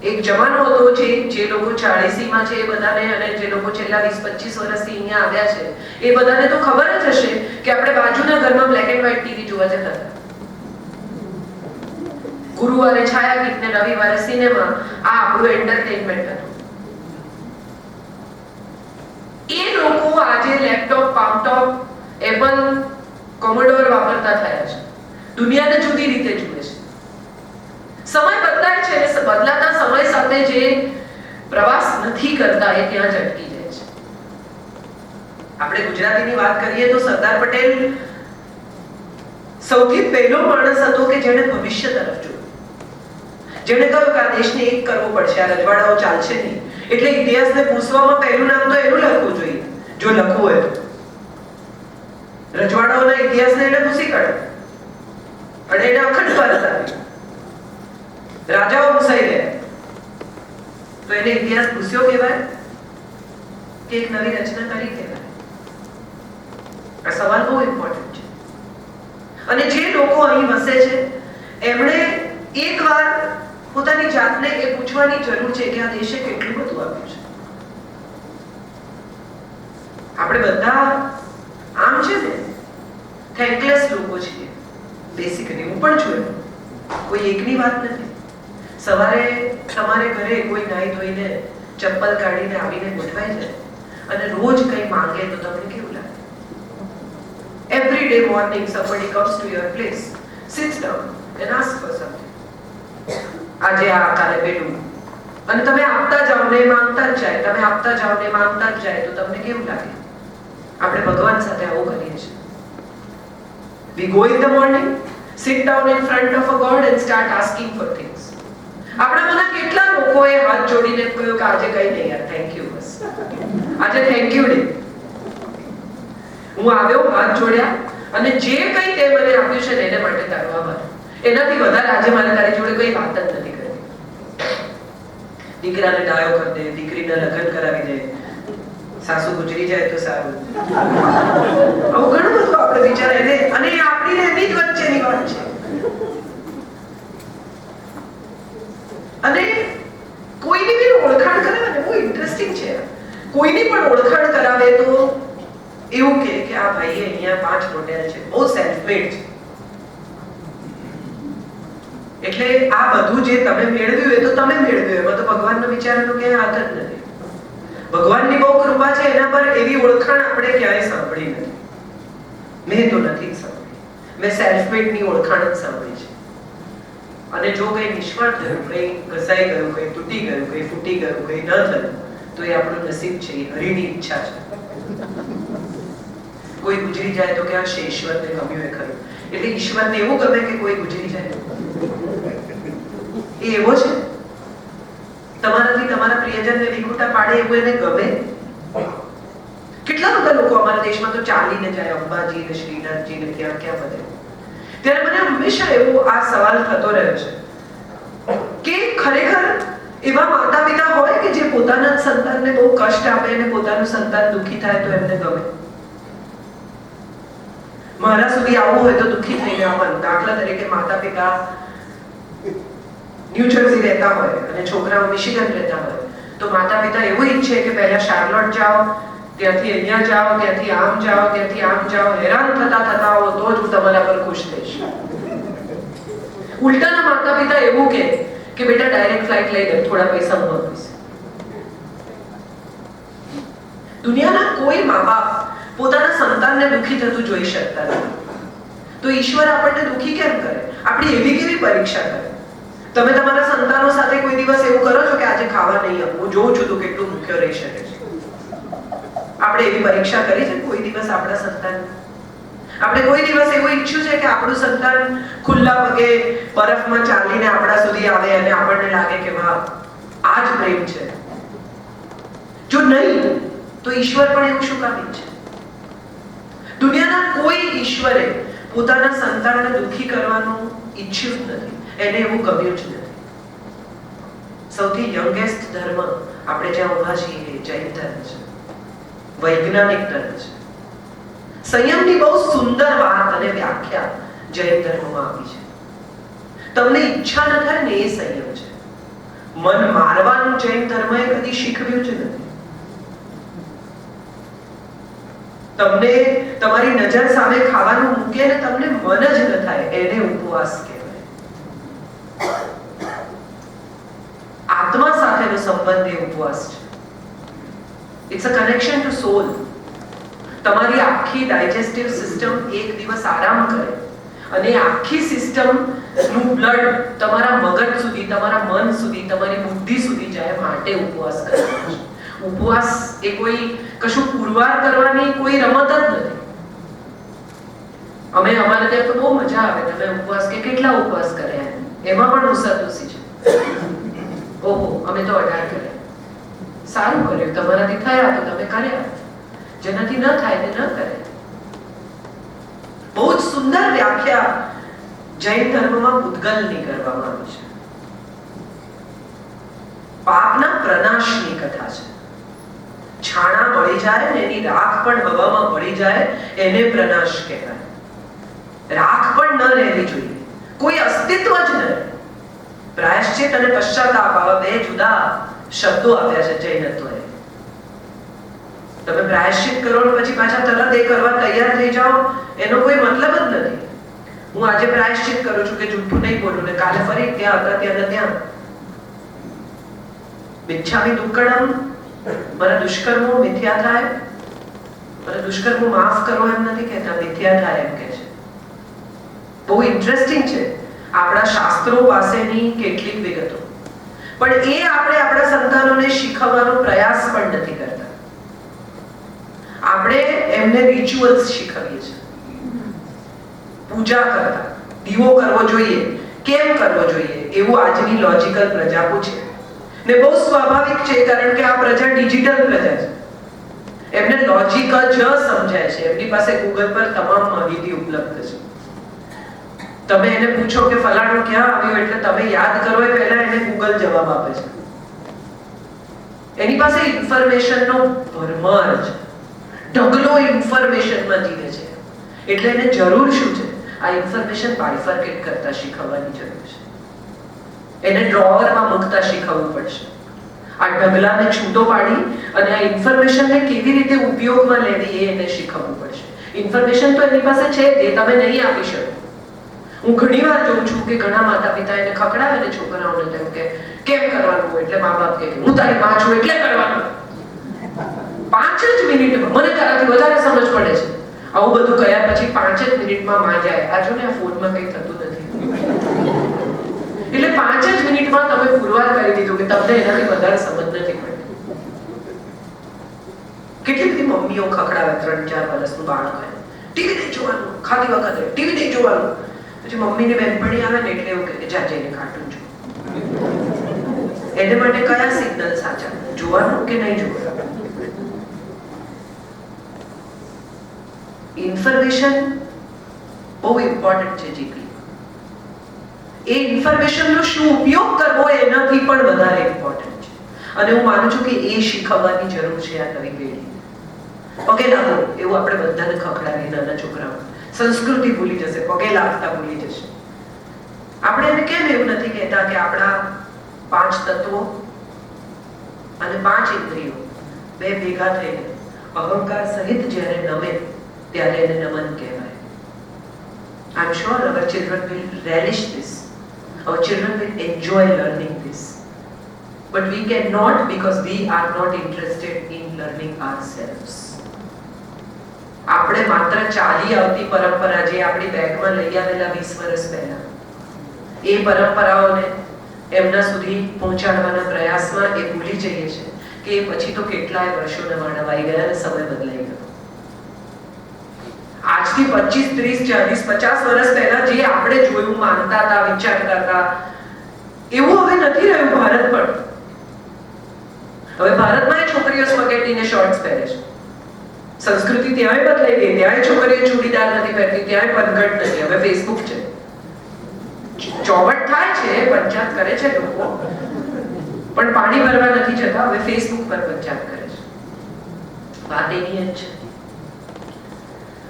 એક જમાનો હતો જે લોકો 40 માં છે એ બધાને, અને જે લોકો છેલ્લા 20-25 વર્ષથી અહીંયા આવ્યા છે એ બધાને તો ખબર જ હશે કે આપણે બાજુના ઘરમાં બ્લેક એન્ડ વ્હાઇટ ટીવી જોવા જતા હતા. ગુરુવારે છાયાગીત ને રવિવારે સિનેમા, આ આપણું એન્ટરટેનમેન્ટ હતું. આજે લેપટોપ, પામટોપ, એપલ, કોમોડોર વાપરતા થયા છે. દુનિયાને જુદી રીતે જુએ છે. સમય બદલાય છે અને બદલાતા સમય સાથે જે પ્રવાસ નથી કરતા એ ત્યાં જ અટકી જાય છે. આપણે ગુજરાતીની વાત કરીએ તો સરદાર પટેલ સૌથી પહેલો માણસ હતો કે જેણે ભવિષ્ય તરફ જોયું. જેણે કહ્યું કે આ દેશને એક કરવો પડશે, આ રજવાડાઓ ચાલશે નહીં. એટલે ઇતિહાસને પૂછવામાં પહેલું નામ તો એનું લખવું જોઈએ, જો લખવું હોય તો. રજવાડાઓના ઇતિહાસને એને પૂછી કાઢ્યો અને એને અખંડ ભારત આપ્યું. રાજાઓ પૂછાઈ ગયા તો એને ઇતિહાસ પૂછ્યો કહેવાય કે એક નવી રચના કરી કહેવાય? આ સવાલ બહુ ઇમ્પોર્ટન્ટ છે. અને જે લોકો અહીં વસે છે એમણે એકવાર પોતાની જાતને એ પૂછવાની જરૂર છે કે આ દેશે કેટલું બધું આપ્યું છે. આપણે બધા આમ છે ને થેન્કલેસ લોકો છીએ બેસિકલી. હું પણ છું. કોઈ એકની વાત નથી. સવારે તમારે ઘરે કોઈ નાઈ ધોઈને ચપ્પલ કાઢીને આવીને ગોઠવાઈ જાય અને રોજ કંઈ માંગે તો તમને કેવું લાગે? Every day morning somebody comes to your place, sits down and asks for something. આજે આ કાલે પેલું, અને તમે આપતા જાઓ ને માંગતા જ જાય, તમે આપતા જાઓ ને માંગતા જ જાય તો તમને કેવું લાગે? આપણે ભગવાન સાથે આવું કરીએ છીએ. We go in the morning, sit down in front of a God and start asking for things. આપણામાંના કેટલા લોકોએ હાથ જોડીને કહ્યું કે આજે કઈ નહીં યાર, થેન્ક યુ, બસ આજે થેન્ક યુ ડે. હું આવ્યો, હાથ જોડ્યા અને જે કંઈ તે મને આપ્યું છે એને માટે તારો આભાર. એનાથી વધારે આજે મારે તારી જોડે કોઈ વાત જ નથી કરી. દીકરાને ડાયો કરી દે, દીકરીને લગ્ન કરાવી દે, સાસુ ગુજરી જાય તો સારું. આવું ઘણું બધું આપણે વિચારે એને, અને આપણી એની જ વચ્ચેની વાત છે. અને કોઈની બી ઓળખાણ કરાવે, બહુ ઇન્ટરેસ્ટિંગ છે. કોઈની પણ ઓળખાણ કરાવે તો એવું કે આ ભાઈએ અહીંયા 5 હોટેલ છે, બહુ સેલ્ફ મેડ છે. એટલે આ બધું જે તમે મેળવ્યું એ તો તમે મેળવ્યું, એમાં તો ભગવાનનો વિચારનો ક્યાંય હાથ જ નથી. ભગવાનની બહુ કૃપા છે એના પર. એવી ઓળખાણ આપણે ક્યાંય સાંભળી નથી. મેં તો નથી સાંભળી. મેં સેલ્ફ મેડની ઓળખાણ જ સાંભળી છે. અને જો કંઈ નિષ્ફળ થયું, કંઈ ઘસાઈ ગયું, કંઈ તૂટી ગયું, કંઈ ફૂટી ગયું, કંઈ ન થયું તો એ આપણું નસીબ છે, એ હરિની ઈચ્છા છે. કોઈ ગુજરી જાય તો કે આ ઈશ્વરને ગમ્યું એ ખરું. એટલે ઈશ્વરને એવું ગમે કે કોઈ ગુજરી જાય? એ એવો છે? તમારાથી તમારા પ્રિયજનને વિખૂટા પાડે એવું એને ગમે? કેટલા બધા લોકો અમારા દેશમાં તો ચાલીને જાય, અંબાજી ને શ્રીનાથજી ને ક્યાં ક્યાં બધે. ત્યારે મને હંમેશા એવો આ સવાલ થતો રહ્યો છે કે ખરેખર એવા માતા પિતા હોય કે જે પોતાના સંતાનને બહુ કષ્ટ આપે અને પોતાનું સંતાન દુઃખી થાય તો એમને ગમે? મારા સુધી આવું હોય તો દુઃખી થઈને આવવાનું. દાખલા તરીકે માતા પિતા ન્યૂ જર્સી રહેતા હોય અને છોકરાઓ મિશિગન રહેતા હોય તો માતા પિતા એવું ઈચ્છે કે પહેલા શાર્લોટ જાઓ, ત્યાંથી અહીંયા જાઓ, ત્યાંથી આમ જાઓ, ત્યાંથી આમ જાઓ, હેરાન થતા થતા આવો તો જ હું તમારા પર ખુશ થઈશ. ઉલટાના માતા પિતા એવું કે બેટા ડાયરેક્ટ ફ્લાઇટ લઈ લે, થોડા પૈસા હું આપીશ. દુનિયાના કોઈ મા બાપ પોતાના સંતાનને દુઃખી થતું જોઈ શકતા નથી. તો ઈશ્વર આપણને દુઃખી કેમ કરે? આપણી એવી કેવી પરીક્ષા કરે? તમે તમારા સંતાનો સાથે કોઈ દિવસ એવું કરો છો કે આજે ખાવા નહીં આપું, હું જોઉં છું તું કેટલું ભૂખ્યો રહી શકે છે? આપણે એવી પરીક્ષા કરી છે કોઈ દિવસ આપણા સંતાન? આપણે કોઈ દિવસ એવું ઈચ્છ્યું છે કે આપણું સંતાન ખુલ્લા પગે બરફમાં ચાલીને આપણા સુધી આવે અને આપણને લાગે કે વાહ, આ જ પ્રેમ છે? જો નહીં તો ઈશ્વર પણ એવું શું કામ ઈચ્છે? દુનિયાના કોઈ ઈશ્વરે પોતાના સંતાનને દુઃખી કરવાનું ઈચ્છ્યું જ નથી. એને એવું ગમ્યું જ નથી. સૌથી યંગેસ્ટ ધર્મ આપણે જ્યાં ઉભા છીએ એ જૈન ધર્મ છે, વૈજ્ઞાનિક ધર્મ છે. સંયમની બહુ સુંદર વાત અને વ્યાખ્યા જૈન ધર્મમાં આપી છે. તમને ઈચ્છા ન થાય ને એ સંયમ છે. મન મારવાનું જૈન ધર્મએ કદી શીખવ્યું જ નથી. તમને તમારી નજર સામે ખાવાનું મૂકે ને તમને મન જ ન થાય એને ઉપવાસ કહેવાય. આત્મા સાથેનો સંબંધ એ ઉપવાસ છે. ઇટ્સ અ કનેક્શન ટુ સોલ. તમારી આખી ડાયજેસ્ટિવ સિસ્ટમ એક દિવસ આરામ કરે અને આખી સિસ્ટમ નું બ્લડ તમારા મગજ સુધી, તમારા મન સુધી, તમારી બુદ્ધિ સુધી જાય માટે ઉપવાસ કરવાનો છે. ઉપવાસ એ કોઈ કશું પુરવાર કરવાની કોઈ રમત જ નથી. અમે અમારે ત્યાં તો બહુ મજા આવે. તમે ઉપવાસ કે કેટલા ઉપવાસ કર્યા એમાં પણ મુસાફરી છે. ઓહો, અમે તો 18 કર્યા. સારું કર્યું, તમારાથી થયા તો તમે કર્યા, જેનાથી ન થાય તે ન કરે. બહુ જ સુંદર વ્યાખ્યા જૈન ધર્મમાં પૂતગલની કરવામાં આવી છે. પાપના પ્રનાશની કથા છે. છાણા બળી જાય ને એની રાખ પણ હવામાં બળી જાય એને પ્રનાશ કહેવાય. રાખ પણ ન રહેવી જોઈએ, કોઈ અસ્તિત્વ જ ન રહે. પ્રાયશ્ચિત અને પશ્ચાતાપ આવા બે જુદા શબ્દો આપ્યા છે જૈનત્વએ. તમે પ્રાયશ્ચિત કરો ને પછી પાછા તરત એ કરવા તૈયાર થઈ જાઓ એનો કોઈ મતલબ જ નથી. હું આજે પ્રાયશ્ચિત કરું છું કે જૂઠું નહીં બોલું ને કાલે ફરી ત્યાં હતા ત્યાં ત્યાં. મિચ્છામિ દુક્કડમ, મારા દુષ્કર્મો મિથ્યા થાય, મારા દુષ્કર્મો માફ કરો એમ નથી કહેતા, મિથ્યા થાય એમ કહે છે. બહુ ઇન્ટરેસ્ટિંગ છે આપણા શાસ્ત્રો પાસેની કેટલીક વિગતો, પણ એ આપણે આપણા સંતાનોને શીખવવાનો પ્રયાસ પણ નથી કરતા. આપણે એમને રિચ્યુઅલ્સ શીખવીએ છીએ. પૂજા કરતા, દીવો કરવો જોઈએ, કેમ કરવો જોઈએ એવું આજની લોજિકલ પ્રજા પૂછે ને બહુ સ્વાભાવિક છે, કારણ કે આ પ્રજા ડિજિટલ પ્રજા છે. એમને લોજિક જ સમજાય છે. એમની પાસે ગૂગલ પર તમામ માહિતી ઉપલબ્ધ છે. તમે એને પૂછો કે ફલાણું ક્યાં આવ્યું એટલે તમે યાદ કરો એ પહેલા એને ગૂગલ જવાબ આપે છે. એની પાસે ઇન્ફોર્મેશનનો ભરમાર છે, ઢગલો ઇન્ફોર્મેશનમાં જીવે છે. એટલે એને જરૂર શું છે? આ ઇન્ફોર્મેશન બાયફર્કેટ કરતા શીખવવાની જરૂર છે. એને ડ્રોવરમાં મૂકતા શીખવવું પડશે. આ ઢગલાને છૂટો પાડી અને આ ઇન્ફોર્મેશનને કેવી રીતે ઉપયોગમાં લેવી એ એને શીખવવું પડશે. ઇન્ફોર્મેશન તો એની પાસે છે, એ તમે નહીં આપી શકો. હું ઘણીવાર જોઉં છું કે ઘણા માતા પિતા એને ખકડાવે ને છોકરાઓને, તેમ કે કેમ કરવાનું હોય એટલે મા બાપ કહે હું તારી માં છું એટલે કરવાનું. 5 જ મિનિટમાં મને તારાથી વધારે સમજ પડે છે. આવું બધું કર્યા પછી 5 જ મિનિટમાં માં જાય આ જો ને આ ફોનમાં કંઈ થતું નથી. એટલે 5 જ મિનિટમાં તમે પુરવાર કરી દીધું કે તમને એનાથી વધારે સમજ નથી પડતી. કેટલી બધી મમ્મીઓ ખકડાવે 3-4 વર્ષનું બાળક હોય, ટીવી નહીં જોવાનું, ખાતી વખતે ટીવી નહીં જોવાનું. પછી મમ્મીને બહેનપણી આવે ને એટલે એવું કહે જા જઈને કાર્ટૂન જો. એને માટે કયા સિગ્નલ સાચા, જોવાનું કે નહીં જોવાનું? ઇન્ફોર્મેશન બહુ ઇમ્પોર્ટન્ટ છે જીપી. એ ઇન્ફોર્મેશનનો શું ઉપયોગ કરવો એનાથી પણ વધારે ઇમ્પોર્ટન્ટ છે. અને હું માનું છું કે એ શીખવવાની જરૂર છે આ નવી પેઢી. પગે લાગો એવું આપણે બધાને ખખડાવીએ નાના છોકરાઓ. સંસ્કૃતિ ભૂલી જશે, પગે લાગતા ભૂલી જશે. આપણે એને કેમ એવું નથી કહેતા કે આપણા 5 તત્વો અને 5 ઇન્દ્રિયો બે ભેગા થઈને અહંકાર સહિત જ્યારે નમે ત્યારે એને નમન કહેવાય. I'm sure our children will relish this. Our children will enjoy learning this. But we cannot because we are not interested in learning ourselves. આપણે માત્ર ચાલી આવતી પરંપરા જે આપણી બેગમાં લઈ આવેલા 20 વર્ષ પહેલા એ પરંપરાઓને એમના સુધી પહોંચાડવાના પ્રયાસમાં એ ભૂલી જઈએ છીએ કે એ પછી તો કેટલાય વર્ષો નવાઈ ગયા અને સમય બદલાઈ ગયો. આજથી 25, 30, 40, 50 વર્ષ પહેલા જે આપણે જોયું, માનતા હતા, વિચારતા હતા એવું હવે નથી રહ્યું ભારત પર. હવે ભારતમાં છોકરીઓ સ્પગેટી ને શોર્ટ્સ પહેરે છે. સંસ્કૃતિ ત્યાંય બદલાઈ ગઈ. ત્યાંય છોકરીઓ ચૂડીદાર નથી પહેરતી, ત્યાંય પનઘટ નથી. હવે ફેસબુક છે, ચોવટ થાય છે, પંચાયત કરે છે લોકો, પણ પાણી ભરવા નથી જતા. હવે ફેસબુક પર પંચાયત કરે છે. વાત એની જ છે.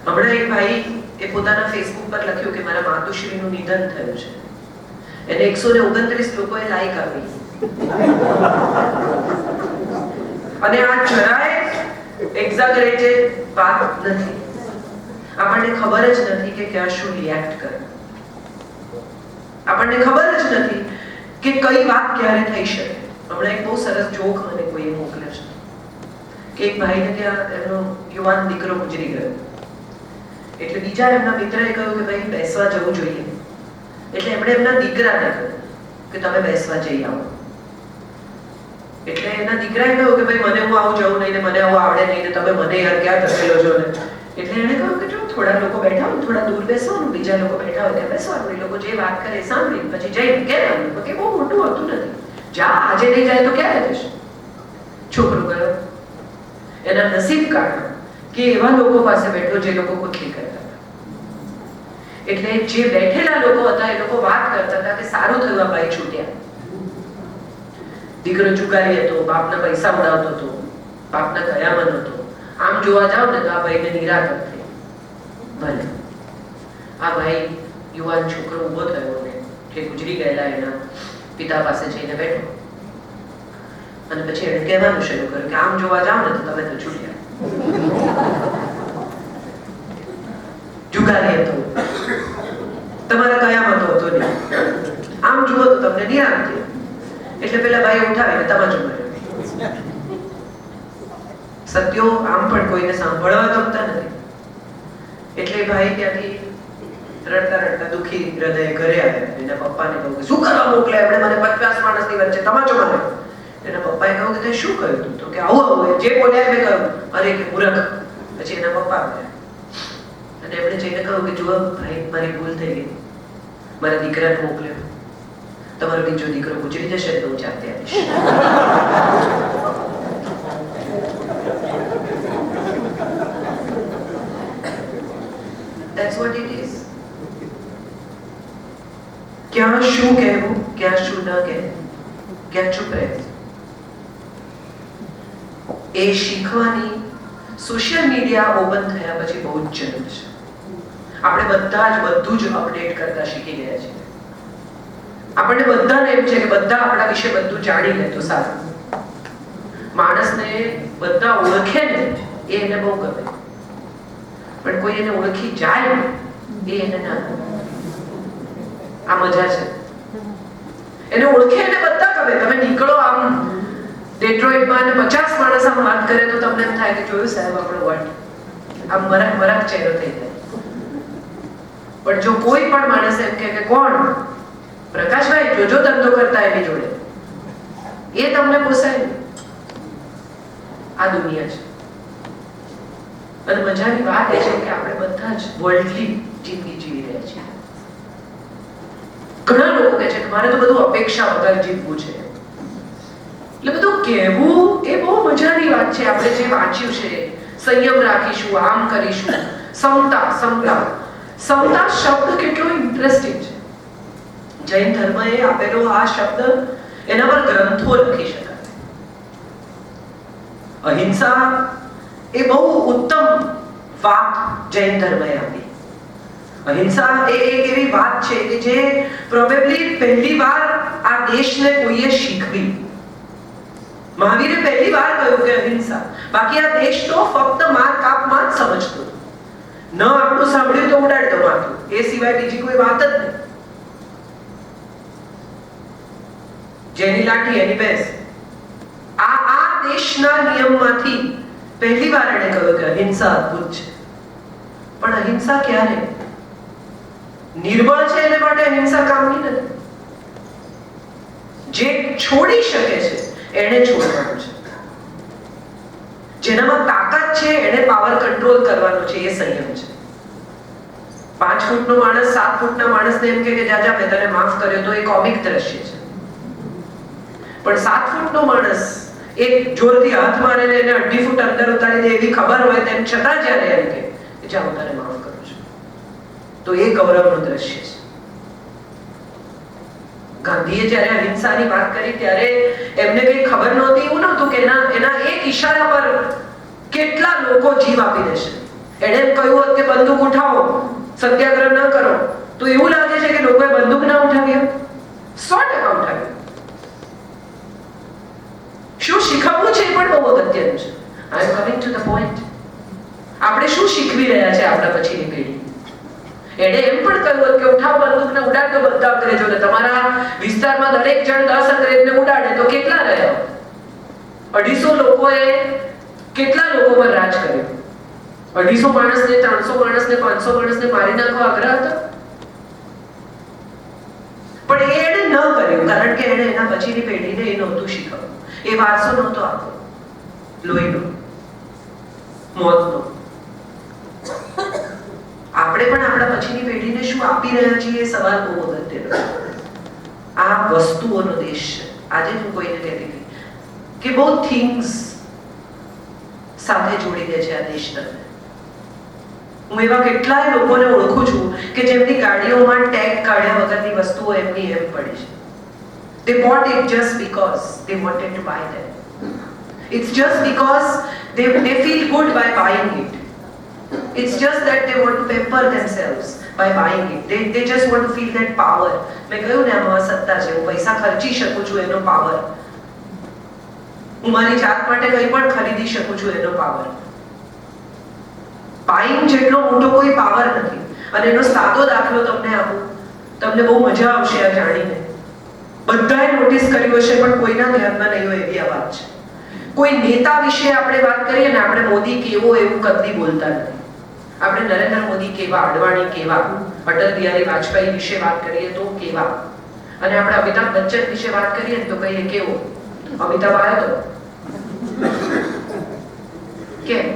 હમણાં એક ભાઈ એ પોતાના ફેસબુક પર લખ્યું કે મારા માતુશ્રીનું નિધન થયું છે. એને 129 લોકોએ લાઈક આપી. અને આ જરાય એક્ઝાગરેટેડ વાત નથી. આપણને ખબર જ નથી કે ક્યાં શું રિએક્ટ કરવું. આપણને ખબર જ નથી કે કઈ વાત ક્યારે થઈ શકે. હમણાં એક બહુ સરસ જોક મને કોઈએ મોકલ્યો છે કે એક ભાઈને ત્યાં એનો યુવાન દીકરો ગુજરી ગયો. એટલે બીજા એમના મિત્રએ કહ્યું કે ભાઈ બેસવા જવું જોઈએ. એટલે એમણે એમના દીકરાને કહ્યું કે તમે બેસવા જઈ આવો. એટલે એના દીકરાએ કહ્યું કે ભાઈ મને હું આવું જવું નહીં ને મને આવું આવડે નહીં ને તમે મને યાર ક્યાં ધકેલો છો ને. એટલે એણે કહ્યું કે જો થોડા લોકો બેઠા હોય થોડા દૂર બેસવાનું, બીજા લોકો બેઠા હોય ત્યાં બેસવાનું, એ લોકો જે વાત કરે સાંભળી પછી જઈને કહેવાનું કે બહુ મોટું હોતું નથી, જા આજે નહીં જાય તો ક્યારે જશે. છોકરો ગયો. એના નસીબ કાઢ્યો કે એવા લોકો પાસે બેઠો જે લોકો કુતરી કરતા હતા. એટલે જે બેઠેલા લોકો હતા એ લોકો વાત કરતા હતા કે સારું થયું આ ભાઈ છૂટ્યા. દીકરો જુગારી હતો, બાપના પૈસા ઉડાવતો હતો, બાપના કયામત હતો. આમ જોવા જાવ ને તો આ ભાઈને નિરાકર થઈ. ભલે આ ભાઈ યુવાન છોકરો ઉભો થયો ને જે ગુજરી ગયેલા એના પિતા પાસે જઈને બેઠો અને પછી એને કહેવાનું શરૂ કર્યું કે આમ જોવા જાવ ને તો તમે તો છૂટ્યા. જુગારી હતો, તમારા કયામત હતો નહીં, આમ જુઓ તો તમને નિરાંત થઈ. એટલે પેલા ભાઈ ઉઠાવીને તમાચો માર્યો. સત્યો આમ પણ કોઈને સાંભળવા ગમતા નથી. એટલે ભાઈ ત્યાંથી રડતા રડતા દુઃખી હૃદયે ઘરે આવ્યા. એના પપ્પાને કહ્યું કે શું કરવા મોકલ્યા એમણે મને 50 માણસની વચ્ચે તમાચો માર્યો. એના પપ્પાએ કહ્યું કે તે શું કહ્યું તું? તો કે આવું આવું જે બોલ્યા મેં કહ્યું. અરે કે મૂર્ખ. પછી એના પપ્પા આવ્યા અને એમણે જઈને કહ્યું કે જુઓ ભાઈ મારી ભૂલ થઈ ગઈ, મારા દીકરાને મોકલ્યો, તમારો બીજો દીકરો ગુજરી જશે તો હું જાતે આવીશ. That's what it is. ક્યાં શું કહેવું, ક્યાં શું ન કહેવું, ક્યાં ચૂપ રહેવું, એ શીખવાની સોશિયલ મીડિયા ઓપન થયા પછી બહુ જ જરૂર છે. આપણે બધા જ બધું જ અપડેટ કરતા શીખી ગયા છીએ. આપણને બધાને એમ છે કે બધા આપણા વિશે બધું જાણી લે તો સારું. માણસને બધા ઓળખે ને એ એને બહુ ગમે, પણ કોઈ એને ઓળખી જાય ને એ એને ના ગમે. આ મજા છે. એને ઓળખે એને બધા ગમે. તમે નીકળો આમ ડેટ્રોઇટમાં અને 50 માણસ આમ વાત કરે તો તમને એમ થાય કે જોયું સાહેબ આપણો વર્લ્ડ આમ મરક મરક ચહેરો થઈ જાય. પણ જો કોઈ પણ માણસ એમ કે કોણ પ્રકાશભાઈ જોજો ધંધો કરતા એની જોડે, એ તમને પોસાય નહીં. આ દુનિયા છે. અને મજાની વાત એ છે કે આપણે બધા જ વર્લ્ડલી જિંદગી જીવી રહ્યા છીએ. ઘણા લોકો કહે છે કે મારે તો બધું અપેક્ષા વગર જીવવું છે. એટલે બધું કહેવું એ બહુ મજાની વાત છે. આપણે જે વાંચ્યું છે સંયમ રાખીશું, આમ કરીશું, સમતા સમતા સમતા શબ્દ કેટલો ઇન્ટરેસ્ટિંગ છે. જૈન ધર્મએ આપેલો આ શબ્દ એના પર ગ્રંથો લખી શકાય. અહિંસા એ બહુ ઉત્તમ વાત જૈન ધર્મએ આપી. અહિંસા એ એક એવી વાત છે કે જે પ્રોબેબલી પહેલી વાર આ દેશને કોઈએ શીખવી. મહાવીરે પહેલી વાર કહ્યું કે અહિંસા, બાકી આ દેશ તો ફક્ત માર કાપમાં જ સમજતો. ન આપણું સાંભળ્યું તો ઉડાડતો માથું, એ સિવાય બીજી કોઈ વાત જ નહીં. જેની લાઠી એની ભેંસ. આ દેશના નિયમમાંથી પહેલી વાર એણે કહ્યું કે અહિંસા અદ્ભુત છે. પણ અહિંસા ક્યારે? નિર્બળ છે એને માટે અહિંસા કામની નથી. જે છોડી શકે છે એને છોડવાનું છે. જેનામાં તાકાત છે એને પાવર કંટ્રોલ કરવાનો છે, એ સંયમ છે. 5 ફૂટનો માણસ 7 ફૂટના માણસને એમ કે જાજા મેં તને માફ કર્યો તો એ કોમિક દ્રશ્ય છે. પણ 7 ફૂટનો માણસ એક જોરથી હાથ મારે ને એને 2.5 ફૂટ અંદર ઉતારી દે એવી ખબર હોય તેમ છતાં જ્યારે એમ કે જાઓ તને માફ કરું છું, તો એ ગૌરવનું દ્રશ્ય છે. ગાંધીએ જ્યારે અહિંસાની વાત કરી ત્યારે એમને કઈ ખબર નહોતી, એવું નહોતું કે એના એક ઈશારા પર કેટલા લોકો જીવ આપી દેશે. એણે એમ કહ્યું હોત કે બંદૂક ઉઠાવો, સત્યાગ્રહ ન કરો, તો એવું લાગે છે કે લોકોએ બંદૂક ના ઉઠાવી. 100% ઉઠાવી. શું શીખવવું છે એ પણ બહુ અગત્યનું છે. I am coming to the point. આપણે શું શીખવી રહ્યા છે આપણા પછીની પેઢી? એણે એમ પણ કહ્યું કે ઉઠાવ બંદૂકને ઉડાડતો બધા અંગ્રેજોને. તમારા વિસ્તારમાં દરેક જણ 10 અંગ્રેજને ઉડાડે તો કેટલા રહ્યા? 250 લોકોએ કેટલા લોકો પર રાજ કર્યો? 250 માણસને, 300 માણસને, 500 માણસને મારી નાખવા આગ્રહ હતો. પણ એણે ન કર્યું, કારણ કે એણે એના પછીની પેઢીને એ નહોતું શીખવ્યું. એ વારસો નહોતો આપ્યો લોહીનો, મોતનો. આપણે પણ આપણા પછીની પેઢીને શું આપી રહ્યા છીએ એ સવાલ બહુ અગત્યનો છે. આ વસ્તુઓનો દેશ છે. આજે હું કોઈને કહેતી હતી કે બહુ થિંગ્સ સાથે જોડી દે છે આ દેશ તમને. હું એવા કેટલાય લોકોને ઓળખું છું કે જેમની ગાડીઓમાં ટેગ કાઢ્યા વગરની વસ્તુઓ એમની એમ પડી છે. They bought it just because they wanted to buy them. It's just because they feel good by buying it. It's just that they want to pamper themselves by buying it. They just want to feel that power. મેં કહ્યું ને આમાં સત્તા છે. હું પૈસા ખર્ચી શકું છું એનો પાવર. હું મારી જાત માટે કંઈ પણ ખરીદી શકું છું એનો પાવર. બાઇંગ જેટલો મોટો કોઈ પાવર નથી. અને એનો સાદો દાખલો તમને આપું, તમને બહુ મજા આવશે આ જાણીને. બધાએ નોટિસ કર્યું હશે પણ કોઈના ધ્યાનમાં નહીં હોય એવી આ વાત છે. કોઈ નેતા વિશે આપણે વાત કરીએ ને, આપણે મોદી કેવો એવું કદી બોલતા નથી. આપણે નરેન્દ્ર મોદી કેવા, અડવાણી કેવા, અટલ બિહારી વાજપેયી વિશે વાત કરીએ તો કેવા, અને આપણે અમિતાભ બચ્ચન વિશે વાત કરીએ તો કહીએ કેવો. અમિતાભ આવ્યો તો કેમ?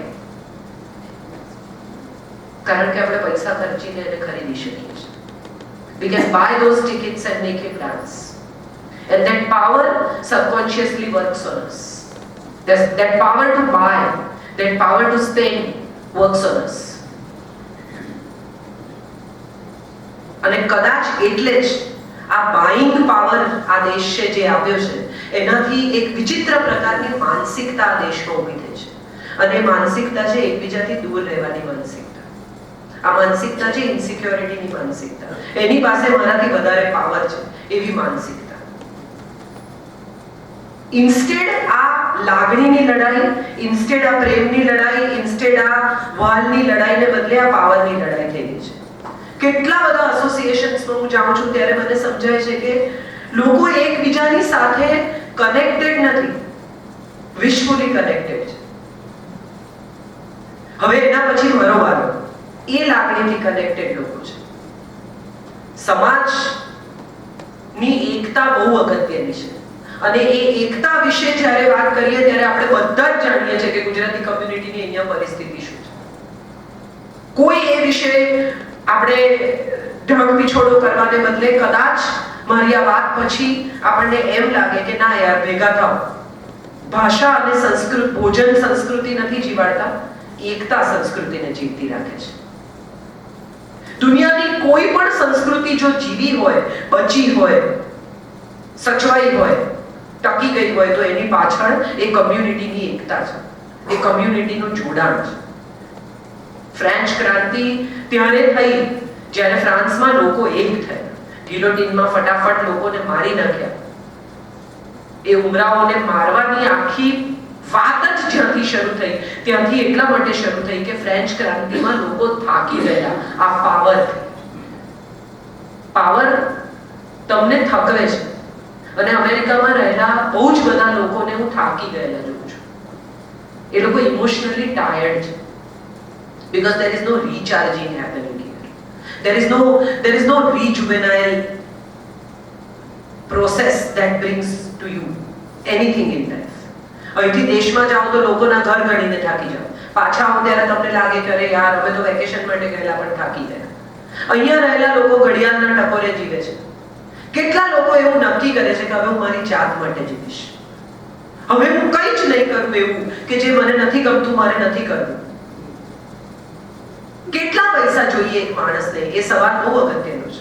કારણ કે આપણે પૈસા ખર્ચીને એને ખરીદી શકીએ છીએ. We can buy those tickets and make it dance. And that power subconsciously works on us. That power to buy, that power to spend works on us. અને કદાચ એટલે જ આ બાઇંગ પાવર આ દેશ છે જે આપ્યો છે, એનાથી એક વિચિત્ર પ્રકારની માનસિકતા આ દેશમાં ઊભી થઈ છે. અને એ માનસિકતા છે એકબીજાથી દૂર રહેવાની માનસિકતા. આ માનસિકતા છે ઇન્સિક્યોરિટીની માનસિકતા. એની પાસે મારાથી વધારે પાવર છે એવી માનસિકતા. ઇન્સ્ટેડ આ લાગણીની લડાઈ, ઇન્સ્ટેડ આ પ્રેમની લડાઈ, ઇન્સ્ટેડ આ વાલની લડાઈને બદલે આ પાવરની લડાઈ થઈ ગઈ છે. કેટલા બધા એસોસિએશન્સમાં હું જાઉં છું ત્યારે મને સમજાય છે કે લોકો એકબીજાની સાથે કનેક્ટેડ નથી, વિશ્વલી કનેક્ટેડ છે. હવે એના પછી મારો વારો. એ લાગણીથી કનેક્ટેડ લોકો છે. સમાજની એકતા બહુ અગત્યની છે. અને એ એકતા વિશે જ્યારે વાત કરીએ ત્યારે આપણે બધા જ જાણીએ છીએ કે ગુજરાતી કમ્યુનિટીની અહીંયા પરિસ્થિતિ શું છે. કોઈ એ વિશે આપણે ઢગ પીછોડો કરવાને બદલે કદાચ મારી આ વાત પછી આપણને એમ લાગે કે ના યાર ભેગા થાઓ. ભાષા અને સંસ્કૃત, ભોજન સંસ્કૃતિ નથી જીવાડતા, એકતા સંસ્કૃતિને જીવતી રાખે છે. દુનિયાની કોઈ પણ સંસ્કૃતિ જો જીવી હોય, બચી હોય, સચવાઈ હોય, ટકી ગઈ હોય તો એની પાછળ એ કમ્યુનિટીની એકતા છે, એ કમ્યુનિટીનું જોડાણ છે. ફ્રેન્ચ ક્રાંતિ ત્યારે થઈ જ્યારે ફ્રાન્સમાં લોકો એક થયા, ગિલોટીનમાં ફટાફટ લોકોને મારી નાખ્યા. એ ઉમરાઓને મારવાની આખી વાત જ જ્યાંથી શરૂ થઈ, ત્યાંથી એટલા માટે શરૂ થઈ કે ફ્રેન્ચ ક્રાંતિમાં લોકો થાકી ગયા આ પાવરથી. પાવર તમને થકવે છે. અને અમેરિકામાં રહેલા બહુ જ બધા લોકોને હું થાકી ગયેલા જોઉં છું. એ લોકો ઇમોશનલી ટાયર્ડ છે. Because there is no recharging happening here. There is no rejuvenile process that brings to you anything in life. અહીંથી દેશમાં જાઓ તો લોકોના ઘર ગણીને થાકી જાઓ. પાછા આવો ત્યારે તમને લાગે કે અરે યાર અમે તો વેકેશન માટે ગયેલા પણ થાકી ગયા. અહીંયા રહેલા લોકો ઘડિયાળના ટકોરે જીવે છે. કેટલા લોકો એવું નક્કી કરે છે કે હવે હું મારી જાત માટે જીવીશ. હવે હું કંઈ જ નહીં કરું એવું કે જે મને નથી ગમતું, મારે નથી કરવું. કેટલા પૈસા જોઈએ એક માણસને? એ સવાલ બહુ અગત્યનો છે.